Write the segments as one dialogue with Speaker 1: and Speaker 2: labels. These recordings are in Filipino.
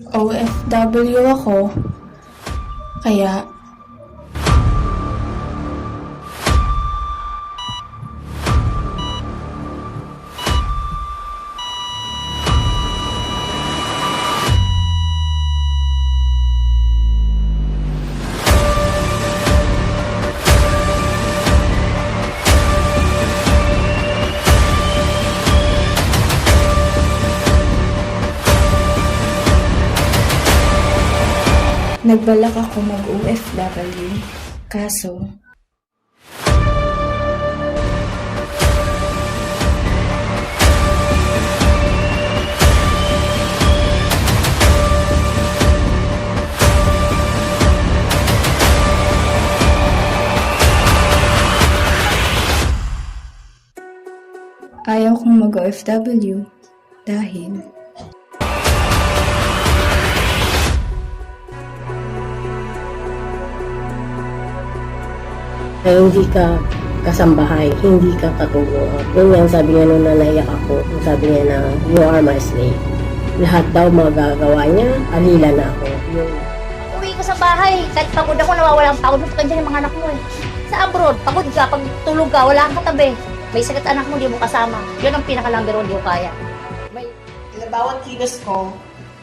Speaker 1: OFW ako, kaya nagbalak ako mag-OFW, kaso ayaw kong mag-OFW dahil
Speaker 2: na hindi ka kasambahay, hindi ka katuwang. Yun nga, sabi niya nung naiyak ako, sabi niya na, you are my slave. Lahat daw magagawa niya, alila na ako.
Speaker 3: Uwi ko sa bahay, kahit pagod ako, nawawala ang pagod mo, kandiyan yung mga anak mo eh. Sa abroad, pagod ka, pag tulog ka, wala kang katabi. May sakit anak mo, di mo kasama. Yun ang pinaka-number 1, di ko kaya.
Speaker 4: Bawat kilos ko,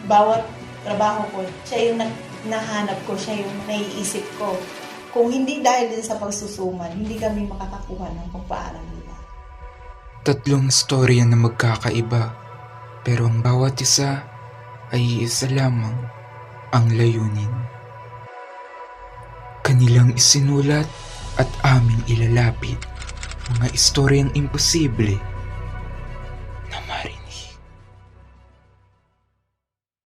Speaker 4: bawat trabaho ko, siya yung nahanap ko, siya yung naiisip ko. Kung hindi dahil din sa pagsusuman, hindi kami makakakuha ng pagpaaral nila.
Speaker 5: Tatlong storya na magkakaiba, pero ang bawat isa ay isa lamang ang layunin. Kanilang isinulat at aming ilalapit mga istoryang imposible